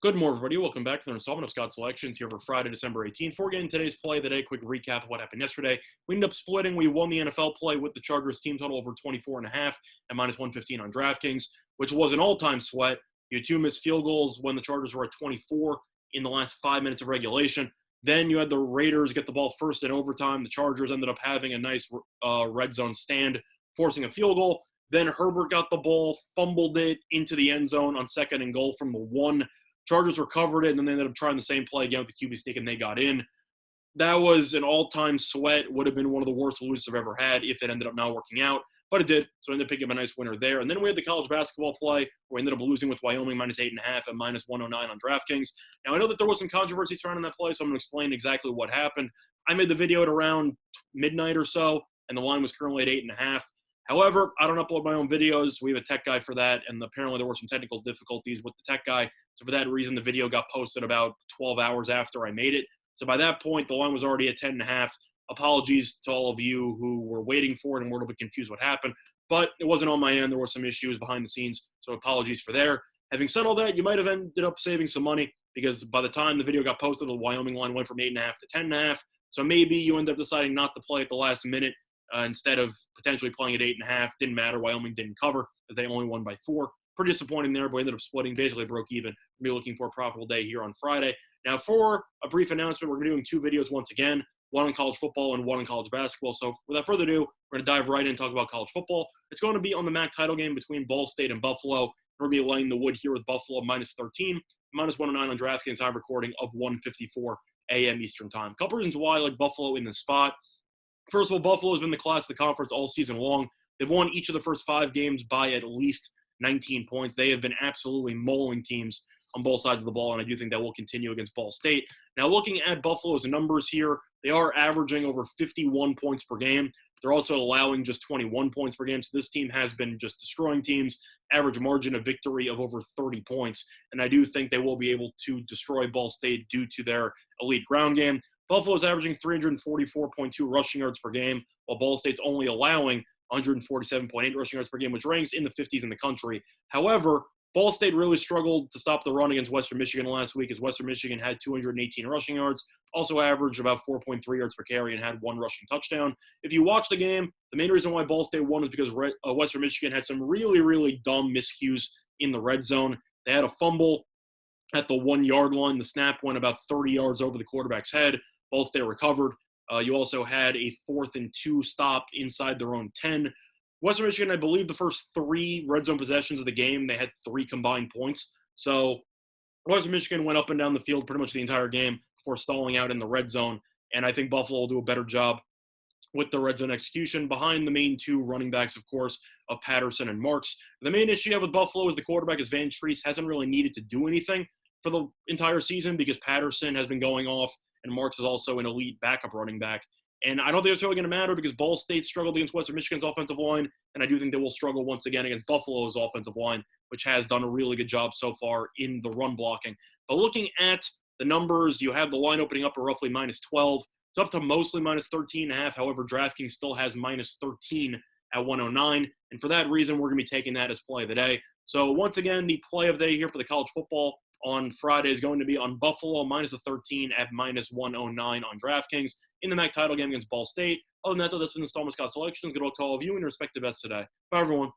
Good morning, everybody. Welcome back to the installment of Scott Selections here for Friday, December 18th. Before getting today's play of the day, quick recap of what happened yesterday. We ended up splitting. We won the NFL play with the Chargers team total over 24.5 at minus 115 on DraftKings, which was an all-time sweat. You had two missed field goals when the Chargers were at 24 in the last 5 minutes of regulation. Then you had the Raiders get the ball first in overtime. The Chargers ended up having a nice red zone stand, forcing a field goal. Then Herbert got the ball, fumbled it into the end zone on second and goal from the one. Chargers recovered it, and then they ended up trying the same play again with the QB sneak, and they got in. That was an all-time sweat. Would have been one of the worst losses I've ever had if it ended up not working out. But it did, so I ended up picking up a nice winner there. And then we had the college basketball play, where we ended up losing with Wyoming minus 8.5 at minus 109 on DraftKings. Now, I know that there was some controversy surrounding that play, so I'm going to explain exactly what happened. I made the video at around midnight or so, and the line was currently at 8.5. However, I don't upload my own videos. We have a tech guy for that, and apparently there were some technical difficulties with the tech guy. So for that reason, the video got posted about 12 hours after I made it. So by that point, the line was already at 10.5. Apologies to all of you who were waiting for it and were a little bit confused what happened. But it wasn't on my end. There were some issues behind the scenes, so apologies for there. Having said all that, you might have ended up saving some money because by the time the video got posted, the Wyoming line went from 8.5 to 10.5. So maybe you end up deciding not to play at the last minute. Instead of potentially playing at 8.5. Didn't matter. Wyoming didn't cover because they only won by 4. Pretty disappointing there, but we ended up splitting, basically broke even. We'll be looking for a profitable day here on Friday. Now, for a brief announcement, we're going to be doing 2 videos once again, one on college football and one on college basketball. So without further ado, we're going to dive right in and talk about college football. It's going to be on the MAC title game between Ball State and Buffalo. We're going to be laying the wood here with Buffalo minus 13, minus 109 on DraftKings, time recording of 1:54 a.m. Eastern time. A couple reasons why I like Buffalo in this spot. First of all, Buffalo has been the class of the conference all season long. They've won each of the first 5 games by at least 19 points. They have been absolutely mauling teams on both sides of the ball, and I do think that will continue against Ball State. Now, looking at Buffalo's numbers here, they are averaging over 51 points per game. They're also allowing just 21 points per game, so this team has been just destroying teams, average margin of victory of over 30 points, and I do think they will be able to destroy Ball State due to their elite ground game. Buffalo's averaging 344.2 rushing yards per game, while Ball State's only allowing 147.8 rushing yards per game, which ranks in the 50s in the country. However, Ball State really struggled to stop the run against Western Michigan last week, as Western Michigan had 218 rushing yards, also averaged about 4.3 yards per carry, and had 1 rushing touchdown. If you watch the game, the main reason why Ball State won is because Western Michigan had some really, really dumb miscues in the red zone. They had a fumble at the 1-yard line. The snap went about 30 yards over the quarterback's head. Ball State recovered. You also had a 4th and 2 stop inside their own 10. Western Michigan, I believe the first 3 red zone possessions of the game, they had 3 combined points. So Western Michigan went up and down the field pretty much the entire game before stalling out in the red zone. And I think Buffalo will do a better job with the red zone execution behind the main 2 running backs, of course, of Patterson and Marks. The main issue you have with Buffalo is the quarterback is Van Treese hasn't really needed to do anything for the entire season because Patterson has been going off and Marks is also an elite backup running back. And I don't think it's really going to matter because Ball State struggled against Western Michigan's offensive line, and I do think they will struggle once again against Buffalo's offensive line, which has done a really good job so far in the run blocking. But looking at the numbers, you have the line opening up at roughly minus 12. It's up to mostly minus 13.5. However, DraftKings still has minus 13 at 109. And for that reason, we're going to be taking that as play of the day. So once again, the play of the day here for the college football on Friday is going to be on Buffalo minus the 13 at minus 109 on DraftKings in the MAC title game against Ball State. Other than that, though, that's been the installment Scott Selections. Good luck to all of you and respect the best today. Bye, everyone.